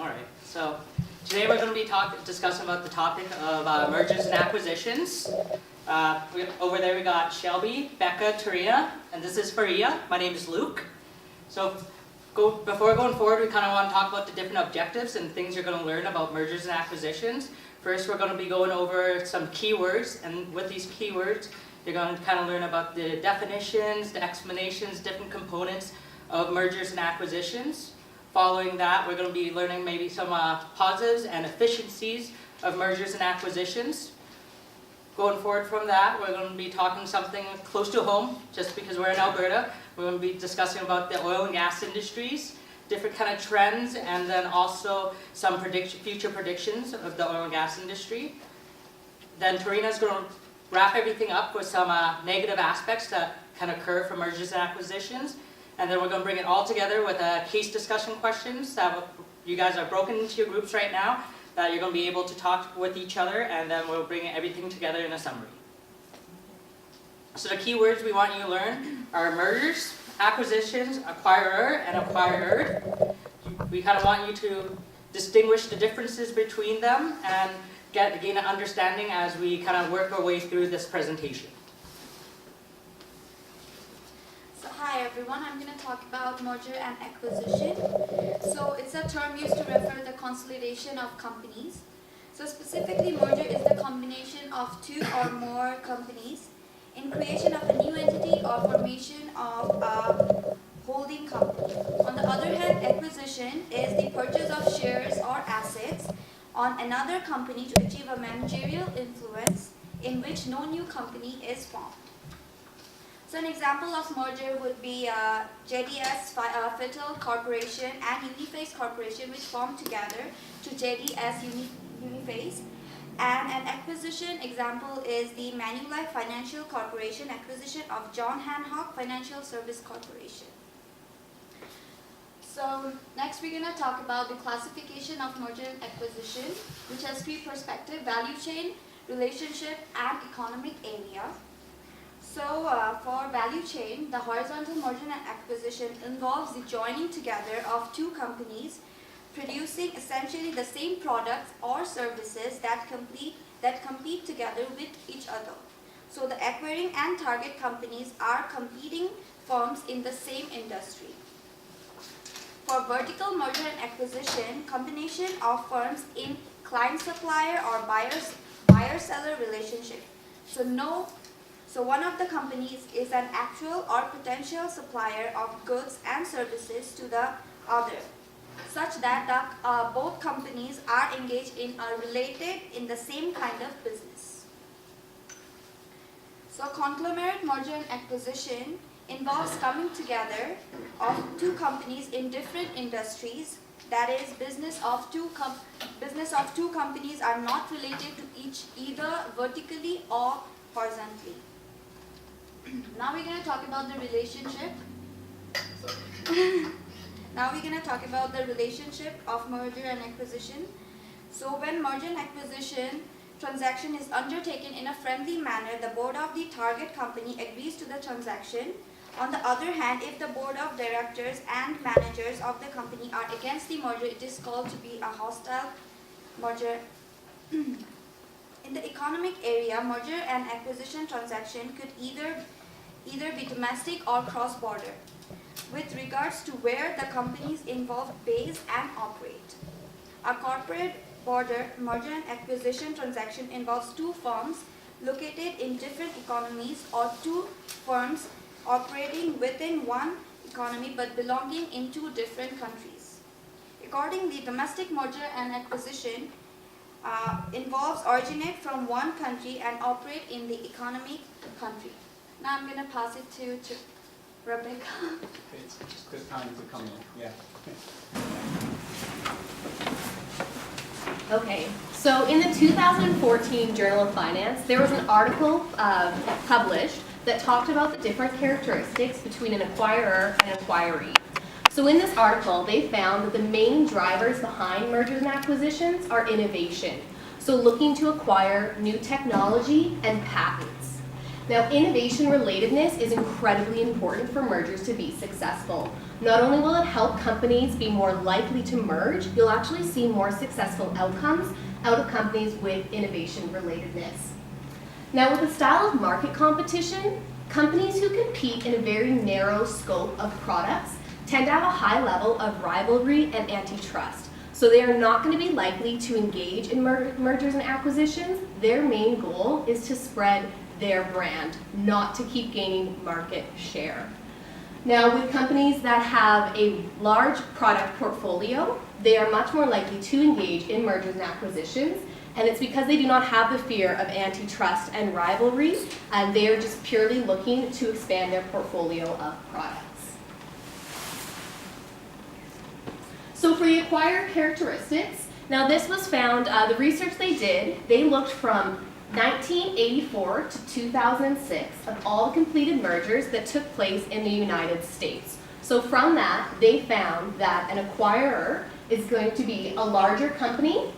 All right, so today we're going to be discussing about the topic of mergers and acquisitions. Over there we got Shelby, Becca, Taria, and this is Faria. My name is Luke. So before going forward, we kind of want to talk about the different objectives and things you're going to learn about mergers and acquisitions. First, we're going to be going over some keywords, and with these keywords, you're going to kind of learn about the definitions, the explanations, different components of mergers and acquisitions. Following that, we're going to be learning maybe some positives and efficiencies of mergers and acquisitions. Going forward from that, we're going to be talking something close to home, just because we're in Alberta. We're going to be discussing about the oil and gas industries, different kind of trends, and then also some future predictions of the oil and gas industry. Then Tarina's going to wrap everything up with some negative aspects that can occur from mergers and acquisitions. And then we're going to bring it all together with case discussion questions that you guys are broken into your groups right now, that you're going to be able to talk with each other, and then we'll bring everything together in a summary. So the keywords we want you to learn are mergers, acquisitions, acquirer, and acquired. We kind of want you to distinguish the differences between them and gain an understanding as we kind of work our way through this presentation. Hi everyone, I'm going to talk about merger and acquisition. So it's a term used to refer to the consolidation of companies. So specifically, merger is the combination of two or more companies in creation of a new entity or formation of a holding company. On the other hand, acquisition is the purchase of shares or assets on another company to achieve a managerial influence in which no new company is formed. So an example of merger would be JDS Fittle Corporation and Uniface Corporation, which formed together to JDS Uniface. And an acquisition example is the Manulife Financial Corporation acquisition of John Hancock Financial Service Corporation. So next we're going to talk about the classification of merger and acquisition, which has three perspectives: value chain, relationship, and economic area. So for value chain, the horizontal merger and acquisition involves the joining together of two companies producing essentially the same products or services that compete together with each other. So the acquiring and target companies are competing firms in the same industry. For vertical merger and acquisition, combination of firms in client-supplier or buyer-seller relationship. So one of the companies is an actual or potential supplier of goods and services to the other, such that both companies are engaged in the same kind of business. So conglomerate merger and acquisition involves coming together of two companies in different industries. That is, business of two companies are not related to either vertically or horizontally. Now we're going to talk about the relationship. Now we're going to talk about the relationship of merger and acquisition. So when merger and acquisition transaction is undertaken in a friendly manner, the board of the target company agrees to the transaction. On the other hand, if the board of directors and managers of the company are against the merger, it is called to be a hostile merger. In the economic area, merger and acquisition transaction could either be domestic or cross-border, with regards to where the companies involved base and operate. A corporate border merger and acquisition transaction involves two firms located in different economies or two firms operating within one economy but belonging in two different countries. Accordingly, domestic merger and acquisition involves originate from one country and operate in the economic country. Now I'm going to pass it to Rebecca. It's good time to come in, yeah. Okay, so in the 2014 Journal of Finance, there was an article published that talked about the different characteristics between an acquirer and acquiree. So in this article, they found that the main drivers behind mergers and acquisitions are innovation. So looking to acquire new technology and patents. Now, innovation relatedness is incredibly important for mergers to be successful. Not only will it help companies be more likely to merge, you'll actually see more successful outcomes out of companies with innovation relatedness. Now, with the style of market competition, companies who compete in a very narrow scope of products tend to have a high level of rivalry and antitrust. So they are not going to be likely to engage in mergers and acquisitions. Their main goal is to spread their brand, not to keep gaining market share. Now, with companies that have a large product portfolio, they are much more likely to engage in mergers and acquisitions, and it's because they do not have the fear of antitrust and rivalry, and they are just purely looking to expand their portfolio of products. So for the acquired characteristics, now this was found, the research they did, they looked from 1984 to 2006 of all the completed mergers that took place in the United States. So from that, they found that an acquirer is going to be a larger company,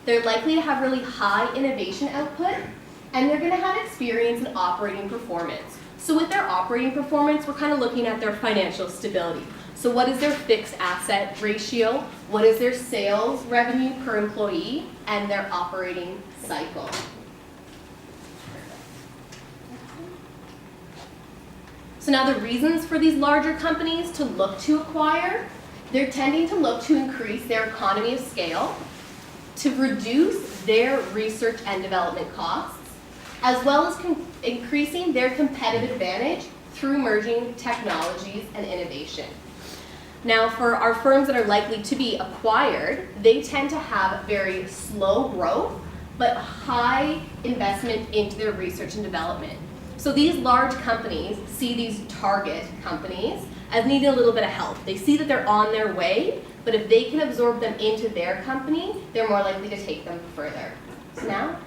they're likely to have really high innovation output, and they're going to have experience in operating performance. So with their operating performance, we're kind of looking at their financial stability. So what is their fixed asset ratio? What is their sales revenue per employee? And their operating cycle. So now the reasons for these larger companies to look to acquire, they're tending to look to increase their economy of scale, to reduce their research and development costs, as well as increasing their competitive advantage through merging technologies and innovation. Now, for our firms that are likely to be acquired, they tend to have very slow growth, but high investment into their research and development. So these large companies see these target companies as needing a little bit of help. They see that they're on their way, but if they can absorb them into their company, they're more likely to take them further. So now,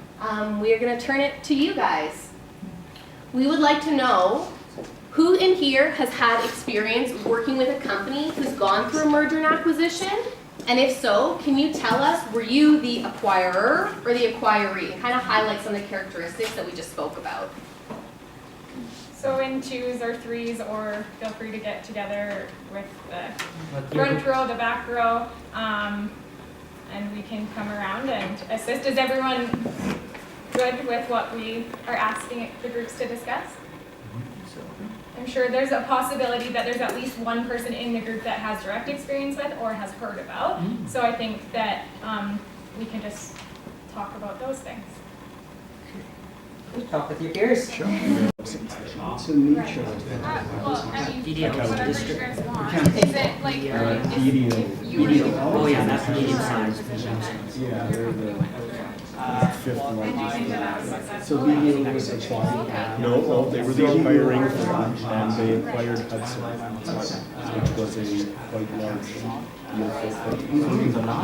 we are going to turn it to you guys. We would like to know who in here has had experience working with a company who's gone through a merger and acquisition? And if so, can you tell us, were you the acquirer or the acquiree? And kind of highlight some of the characteristics that we just spoke about. So in twos or threes, or feel free to get together with the front row, the back row, and we can come around and assist. Is everyone good with what we are asking the groups to discuss? I'm sure there's a possibility that there's at least one person in the group that has direct experience with or has heard about. So I think that we can just talk about those things. Talk with your peers. Sure. It's a niche of Well, I mean, EDO. whatever you guys want. Is it like, if you were EDO. Oh yeah, that's medium size. Yeah, they're the fifth and do you think that that was largest. successful? So BDO was acquired. No, well, they were the acquiring firm, and they acquired Hudson, which was a quite large deal for them.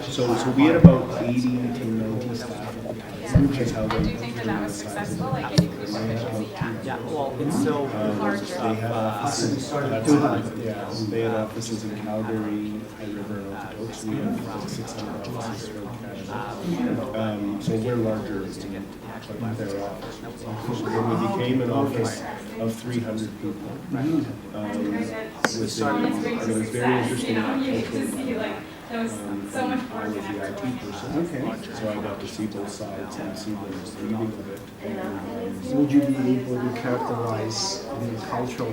So we had about 80 to 90 staff, which is how they. And do you think that that was successful? Like, it increased efficiency? Yeah, well, it's still They had offices, they had offices in Calgary, High River, and Okotoks. We have like 600 offices throughout Canada. So we're larger than their office. When we became an office of 300 people. And it was very interesting. You get to see, like, there was so much I work was and the effort IT going into it. person, so I got to see both sides and see the reading of it. Would you be able to characterize the cultural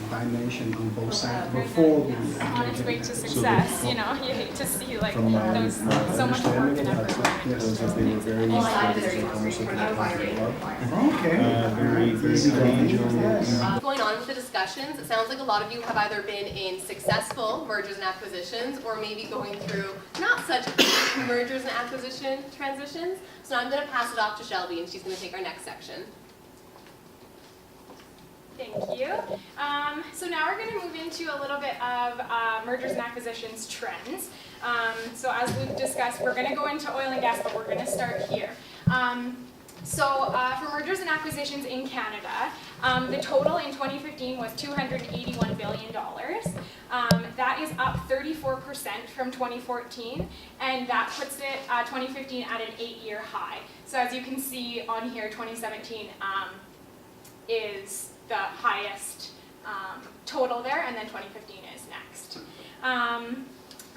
dimension on both sides before the On its way to success, you know, you hate to see, like, From there was so much work understanding and of effort Hudson, going was into that they were very almost like a country club. Okay. Very collegial. Going on with the discussions, it sounds like a lot of you have either been in successful mergers and acquisitions or maybe going through not such mergers and acquisition transitions. So now I'm going to pass it off to Shelby and she's going to take our next section. Thank you. So now we're going to move into a little bit of mergers and acquisitions trends. So as we've discussed, we're going to go into oil and gas, but we're going to start here. So for mergers and acquisitions in Canada, the total in 2015 was $281 billion. That is up 34% from 2014, and that puts it 2015 at an 8-year high. So as you can see on here, 2017 is the highest total there, and then 2015 is next.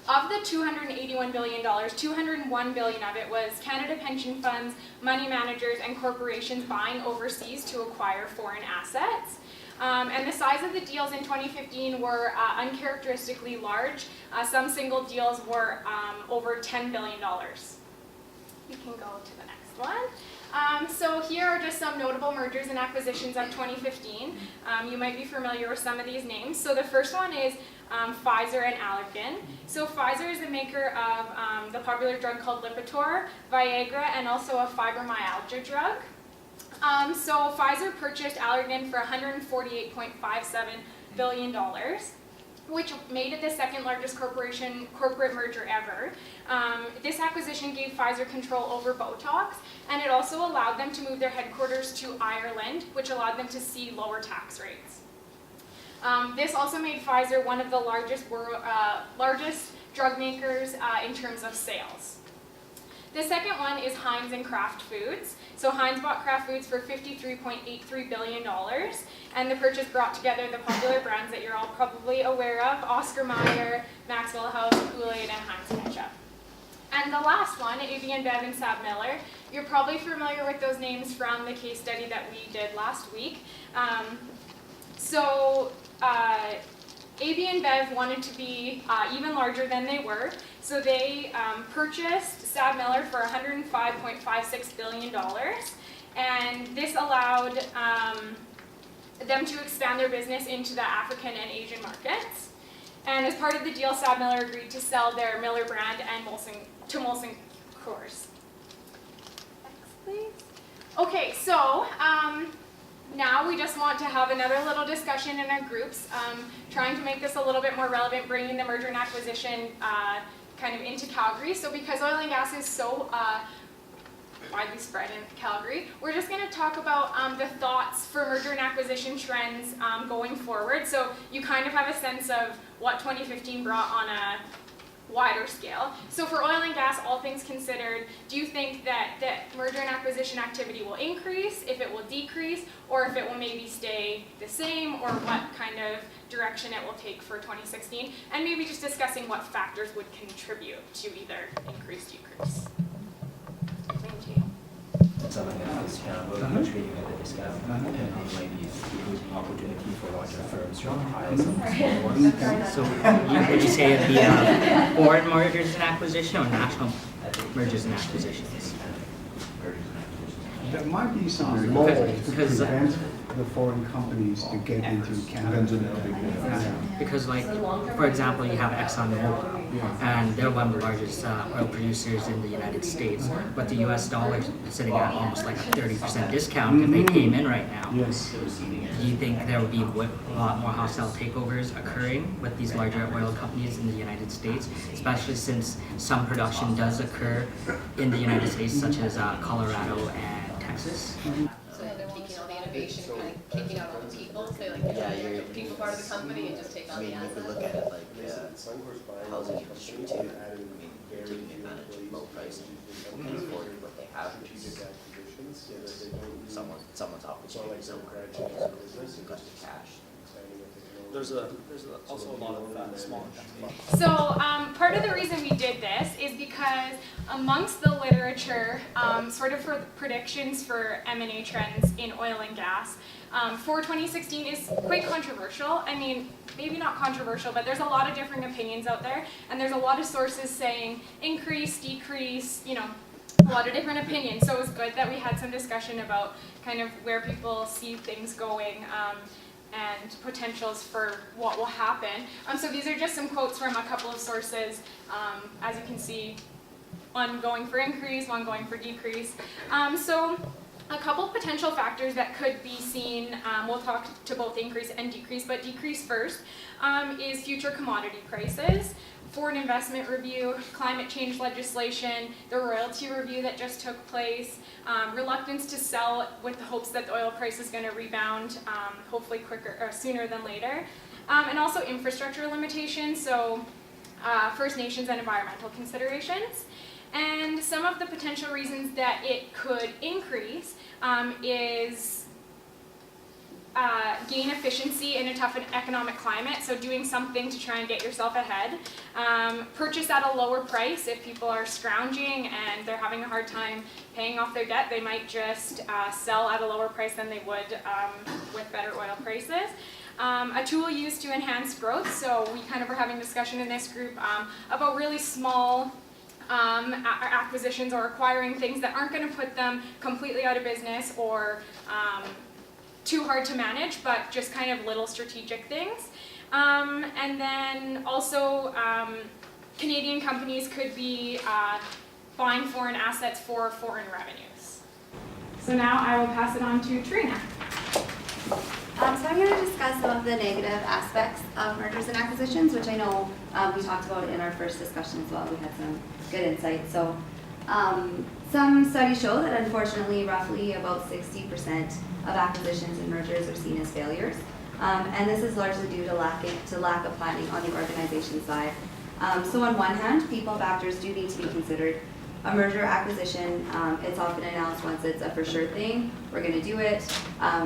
Of the $281 billion, $201 billion of it was Canada pension funds, money managers, and corporations buying overseas to acquire foreign assets. And the size of the deals in 2015 were uncharacteristically large. Some single deals were over $10 billion. We can go to the next one. So here are just some notable mergers and acquisitions of 2015. You might be familiar with some of these names. So the first one is Pfizer and Allergan. So Pfizer is the maker of the popular drug called Lipitor, Viagra, and also a fibromyalgia drug. So Pfizer purchased Allergan for $148.57 billion, which made it the second largest corporate merger ever. This acquisition gave Pfizer control over Botox, and it also allowed them to move their headquarters to Ireland, which allowed them to see lower tax rates. This also made Pfizer one of the largest drug makers in terms of sales. The second one is Heinz and Kraft Foods. So Heinz bought Kraft Foods for $53.83 billion, and the purchase brought together the popular brands that you're all probably aware of: Oscar Mayer, Maxwell House, Kool-Aid, and Heinz Ketchup. And the last one, AB InBev and SABMiller. You're probably familiar with those names from the case study that we did last week. AB InBev wanted to be even larger than they were, so they purchased SABMiller for $105.56 billion, and this allowed them to expand their business into the African and Asian markets. And as part of the deal, SABMiller agreed to sell their Miller brand and to Molson Coors. Next, please. Okay, so now we just want to have another little discussion in our groups, trying to make this a little bit more relevant, bringing the merger and acquisition kind of into Calgary. So because oil and gas is so widely spread in Calgary, we're just going to talk about the thoughts for merger and acquisition trends going forward. So you kind of have a sense of what 2015 brought on a wider scale. So for oil and gas, all things considered, do you think that merger and acquisition activity will increase, if it will decrease, or if it will maybe stay the same, or what kind of direction it will take for 2016? And maybe just discussing what factors would contribute to either increase, decrease. Something that is kind of contributing at the discount, and might be a good opportunity for larger firms to hire some. So would you say it'd be foreign mergers and acquisition or national mergers and acquisitions? There might be some law to because- prevent the foreign companies to get into Canada. Because, like, for example, you have ExxonMobil, and they're one of the largest oil producers in the United States, but the US dollar is sitting at almost like a 30% discount if they came in right now. Yes. Do you think there would be a lot more hostile takeovers occurring with these larger oil companies in the United States, especially since some production does occur in the United States, such as Colorado and Texas? So they're taking all the innovation, kind of kicking out all the people, so like the people part of the company and just take on the You could assets. look at it like housing industry too. I mean, taking advantage of low prices and can afford what they have. Someone's opportunity, so got the cash. There's also a lot of small companies. So part of the reason we did this is because amongst the literature, sort of for predictions for M&A trends in oil and gas, for 2016 is quite controversial. I mean, maybe not controversial, but there's a lot of different opinions out there, and there's a lot of sources saying increase, decrease, you know, a lot of different opinions. So it was good that we had some discussion about kind of where people see things going, and potentials for what will happen. So these are just some quotes from a couple of sources. As you can see, one going for increase, one going for decrease. So a couple potential factors that could be seen, we'll talk to both increase and decrease, but decrease first, is future commodity prices, foreign investment review, climate change legislation, the royalty review that just took place, reluctance to sell with the hopes that the oil price is going to rebound, hopefully quicker or sooner than later, and also infrastructure limitations, so First Nations and environmental considerations. And some of the potential reasons that it could increase is gain efficiency in a tough economic climate, so doing something to try and get yourself ahead. Purchase at a lower price. If people are scrounging and they're having a hard time paying off their debt, they might just sell at a lower price than they would with better oil prices. A tool used to enhance growth, so we kind of were having discussion in this group about really small acquisitions or acquiring things that aren't going to put them completely out of business or too hard to manage, but just kind of little strategic things. And then also Canadian companies could be buying foreign assets for foreign revenues. So now I will pass it on to Trina. So I'm going to discuss some of the negative aspects of mergers and acquisitions, which I know we talked about in our first discussion as well. We had some good insights. So some studies show that unfortunately roughly about 60% of acquisitions and mergers are seen as failures. And this is largely due to lack of planning on the organization side. So on one hand, people factors do need to be considered. A merger acquisition, it's often announced once it's a for sure thing, we're going to do it.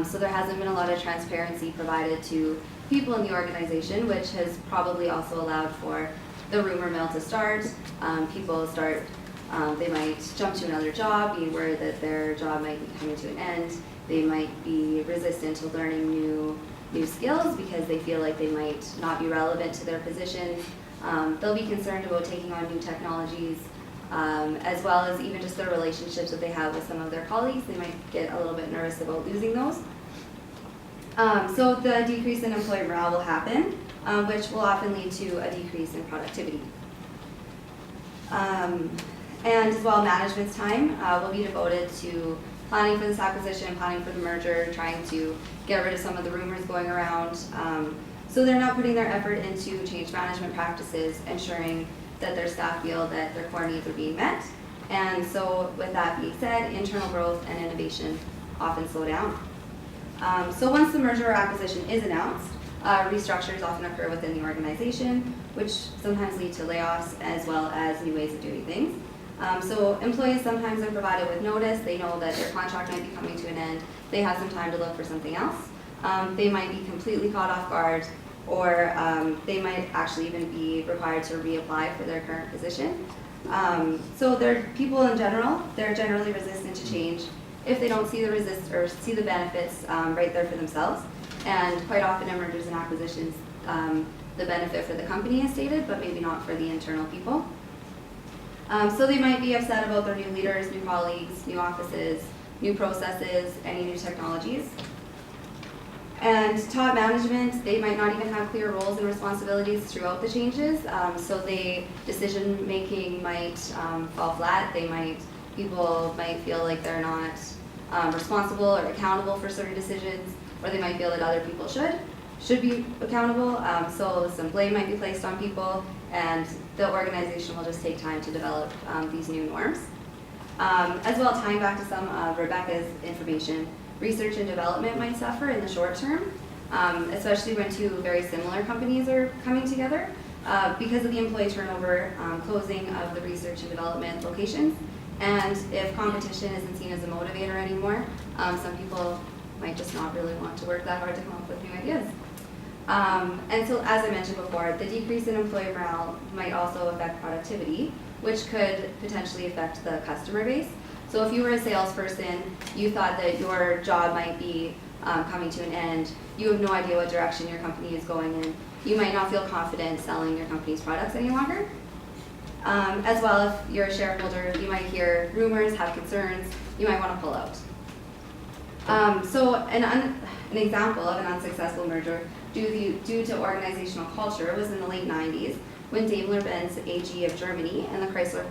So there hasn't been a lot of transparency provided to people in the organization, which has probably also allowed for the rumor mill to start. People start, they might jump to another job, being worried that their job might be coming to an end. They might be resistant to learning new skills because they feel like they might not be relevant to their position. They'll be concerned about taking on new technologies, as well as even just their relationships that they have with some of their colleagues. They might get a little bit nervous about losing those. So the decrease in employee morale will happen, which will often lead to a decrease in productivity. And as well, management's time will be devoted to planning for this acquisition, planning for the merger, trying to get rid of some of the rumors going around. So they're not putting their effort into change management practices, ensuring that their staff feel that their core needs are being met. And so with that being said, internal growth and innovation often slow down. So once the merger or acquisition is announced, restructures often occur within the organization, which sometimes lead to layoffs as well as new ways of doing things. So employees sometimes are provided with notice. They know that their contract might be coming to an end. They have some time to look for something else. They might be completely caught off guard, or they might actually even be required to reapply for their current position. So they're people in general, they're generally resistant to change if they don't see the benefits right there for themselves. And quite often in mergers and acquisitions, the benefit for the company is stated, but maybe not for the internal people. So they might be upset about their new leaders, new colleagues, new offices, new processes, any new technologies. And top management, they might not even have clear roles and responsibilities throughout the changes. So decision making might fall flat. People might feel like they're not responsible or accountable for certain decisions, or they might feel that other people should be accountable. So some blame might be placed on people, and the organization will just take time to develop these new norms. As well, tying back to some of Rebecca's information, research and development might suffer in the short term, especially when two very similar companies are coming together because of the employee turnover, closing of the research and development locations. And if competition isn't seen as a motivator anymore, some people might just not really want to work that hard to come up with new ideas. And so, as I mentioned before, the decrease in employee morale might also affect productivity, which could potentially affect the customer base. So if you were a salesperson, you thought that your job might be coming to an end, you have no idea what direction your company is going in, you might not feel confident selling your company's products any longer. As well, if you're a shareholder, you might hear rumors, have concerns, you might want to pull out. So an example of an unsuccessful merger due to organizational culture was in the late 90s when Daimler-Benz AG of Germany and the Chrysler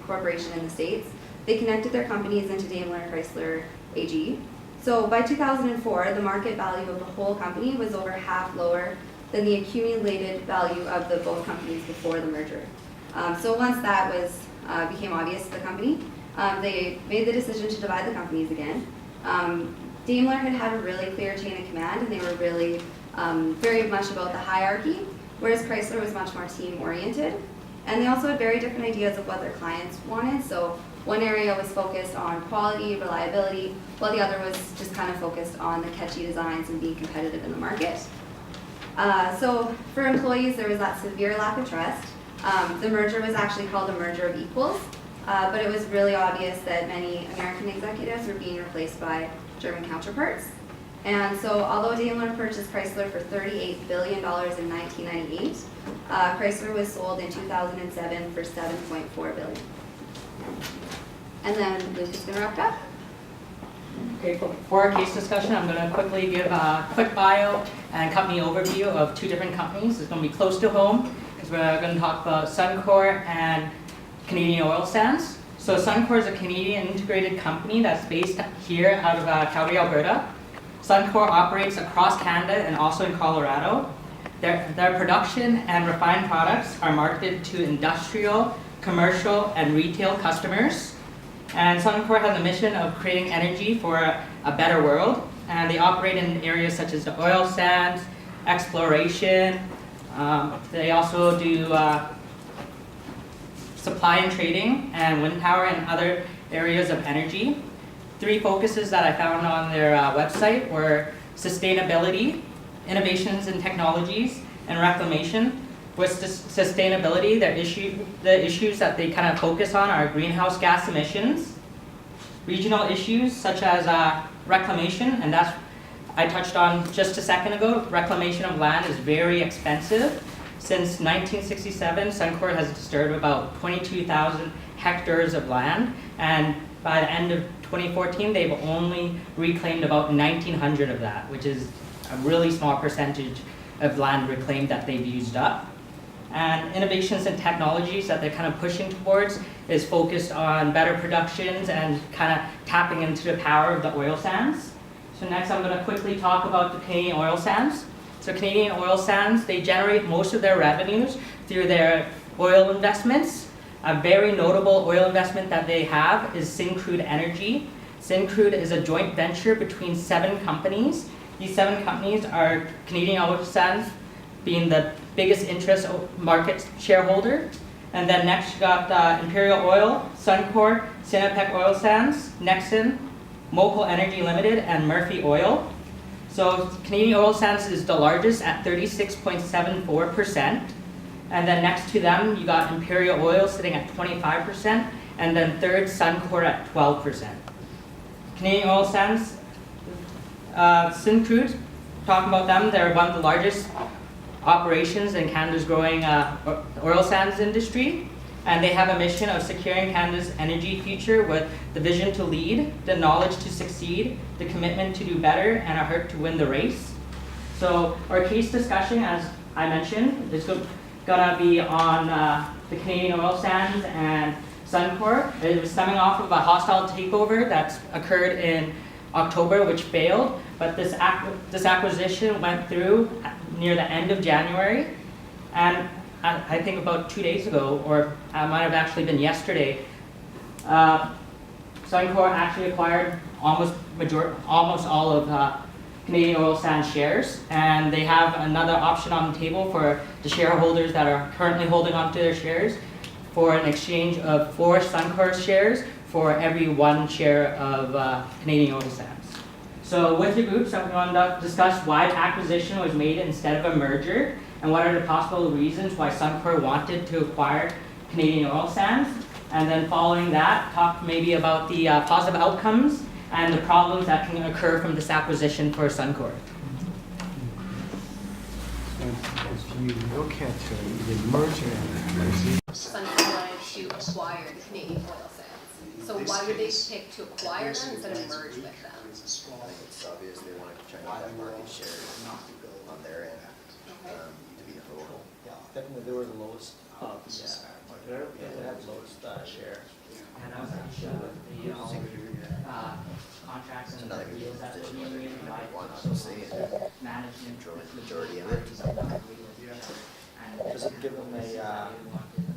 Corporation in the States, they connected their companies into Daimler and Chrysler AG. So by 2004, the market value of the whole company was over half lower than the accumulated value of the both companies before the merger. So once that became obvious to the company, they made the decision to divide the companies again. Daimler had a really clear chain of command, and they were really very much about the hierarchy, whereas Chrysler was much more team-oriented. And they also had very different ideas of what their clients wanted. So one area was focused on quality, reliability, while the other was just kind of focused on the catchy designs and being competitive in the market. So for employees, there was that severe lack of trust. The merger was actually called a merger of equals, but it was really obvious that many American executives were being replaced by German counterparts. And so although Daimler purchased Chrysler for $38 billion in 1998, Chrysler was sold in 2007 for $7.4 billion. And then Luke is going to wrap it up. Okay, for our case discussion, I'm going to quickly give a quick bio and company overview of two different companies. It's going to be close to home because we're going to talk about Suncor and Canadian Oil Sands. So Suncor is a Canadian integrated company that's based here out of Calgary, Alberta. Suncor operates across Canada and also in Colorado. Their production and refined products are marketed to industrial, commercial, and retail customers. And Suncor has a mission of creating energy for a better world. And they operate in areas such as the oil sands, exploration. They also do supply and trading and wind power and other areas of energy. Three focuses that I found on their website were sustainability, innovations in technologies, and reclamation. With sustainability, the issues that they kind of focus on are greenhouse gas emissions, regional issues such as reclamation, and that's I touched on just a second ago. Reclamation of land is very expensive. Since 1967, Suncor has disturbed about 22,000 hectares of land, and by the end of 2014, they've only reclaimed about 1,900 of that, which is a really small percentage of land reclaimed that they've used up. And innovations and technologies that they're kind of pushing towards is focused on better productions and kind of tapping into the power of the oil sands. So next I'm going to quickly talk about the Canadian oil sands. So Canadian oil sands, they generate most of their revenues through their oil investments. A very notable oil investment that they have is Syncrude Energy. Syncrude is a joint venture between 7 companies. These 7 companies are Canadian Oil Sands being the biggest interest market shareholder. And then next you got Imperial Oil, Suncor, Sinopec Oil Sands, Nexen, Mokel Energy Limited, and Murphy Oil. So Canadian Oil Sands is the largest at 36.74%. And then next to them, you got Imperial Oil sitting at 25%, and then third, Suncor at 12%. Canadian Oil Sands, Syncrude, talking about them, they're one of the largest operations in Canada's growing oil sands industry, and they have a mission of securing Canada's energy future with the vision to lead, the knowledge to succeed, the commitment to do better, and a heart to win the race. So our case discussion, as I mentioned, is gonna be on the Canadian oil sands and Suncor. It was stemming off of a hostile takeover that's occurred in October, which failed, but this acquisition went through near the end of January, and I think about 2 days ago, or it might have actually been yesterday, Suncor actually acquired almost all of Canadian Oil Sands shares, and they have another option on the table for the shareholders that are currently holding onto their shares for an exchange of 4 Suncor shares for every 1 share of Canadian Oil Sands. So with the groups, I'm going to discuss why the acquisition was made instead of a merger, and what are the possible reasons why Suncor wanted to acquire Canadian Oil Sands. And then following that, talk maybe about the positive outcomes and the problems that can occur from this acquisition for Suncor. If you look at the merger and acquisition, Suncor wanted to acquire the Canadian oil sands. So why would they pick to acquire them instead of merge with them? I think it's obvious they wanted to try and get that market share on their end to be the total. Yeah, definitely they were the lowest. They had the lowest share. And I was actually the contracts and Another good deals that position were whether being you made by want to say it. management. Majority of it. Does it give them an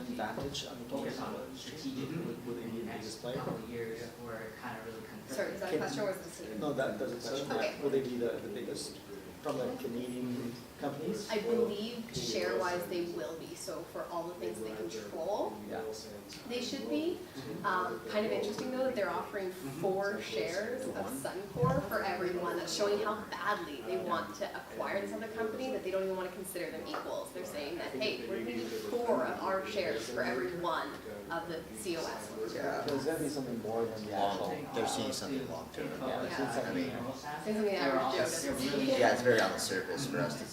advantage on the total Focus on strategically would they need to display? couple of years were kind of really confusing. Sorry, that question was the same. No, that doesn't question that. Okay. Will they be the biggest from the Canadian companies? I believe share-wise they will be, so for all the things they control, Yeah. they should be. Kind of interesting though that they're offering 4 shares of Suncor for everyone. That's showing how badly they want to acquire this other company that they don't even want to consider them equals. They're saying that, hey, we need 4 of our shares for every one of the COS. Yeah. There's gotta be something more than the actual. They're seeing something long term. Yeah. I mean, Something the average Joe doesn't see. yeah, it's very on the surface for us to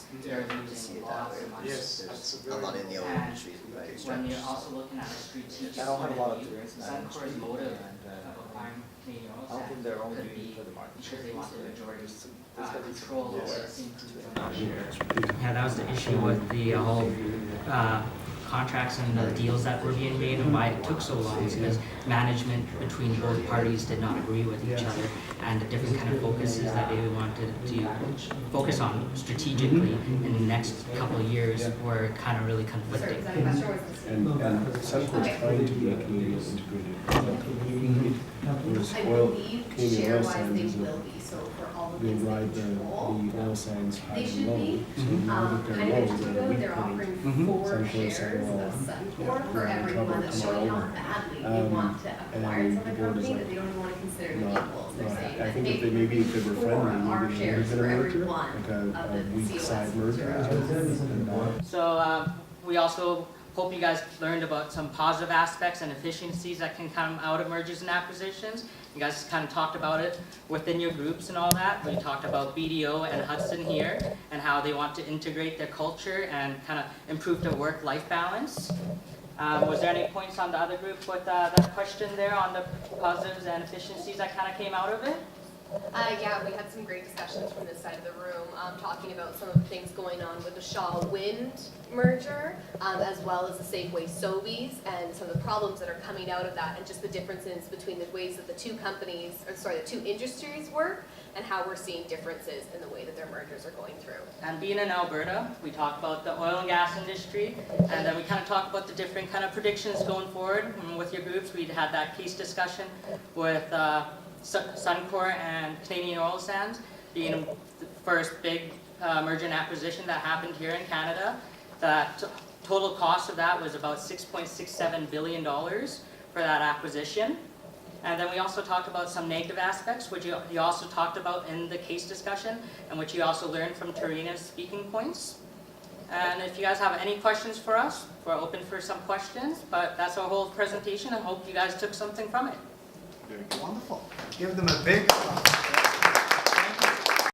see it that way. There's a lot in the oil industry by When stretch. you're also looking at a street I don't have a lot of experience in that Suncor's industry, motive and, of acquiring Canadian oil I don't think they're only could doing be it for the market because share. they want the majority gotta be control some- over Yeah. Yeah, that was the issue with the whole contracts and the deals that were being made and why it took so long is because management between both parties did not agree with each other and the different kind of focuses that they wanted to focus on strategically in the next couple of years were kind of really Sorry, conflicting. is that a question or was this? And Suncor is trying to be a Canadian integrated company. Whereas I oil, believe Canadian oil share-wise sands they is will be, so for all the they things they ride the control, oil sands high they and should low. be. So you know that Kind their of lows interesting are though, weak they're point. offering 4 Suncor shares saying, of well, Suncor for we're in everyone. trouble, That's come showing how over. badly they want to acquire this and other the board is company like, that they don't even want to consider them no, equals. They're no, saying I that, think hey, if they maybe if they were 4 friendly, of our maybe they shares would for have a every merger, one like of a the weak COS. side merger. And, So we also hope you guys learned about some positive aspects and efficiencies that can come out of mergers and acquisitions. You guys kind of talked about it within your groups and all that. We talked about BDO and Hudson here and how they want to integrate their culture and kind of improve their work-life balance. Was there any points on the other group with that question there on the positives and efficiencies that kind of came out of it? Yeah, we had some great discussions from this side of the room, talking about some of the things going on with the Shaw Wind merger, as well as the Safeway Sobeys, and some of the problems that are coming out of that, and just the differences between the ways that the 2 companies, or sorry, the 2 industries work, and how we're seeing differences in the way that their mergers are going through. And being in Alberta, we talk about the oil and gas industry, and then we kind of talk about the different kind of predictions going forward. And with your groups, we had that case discussion with Suncor and Canadian Oil Sands being the first big merger and acquisition that happened here in Canada. The total cost of that was about $6.67 billion for that acquisition. And then we also talked about some negative aspects, which you also talked about in the case discussion, and which you also learned from Tarina's speaking points. And if you guys have any questions for us, we're open for some questions, but that's our whole presentation. I hope you guys took something from it. Wonderful. Give them a big applause.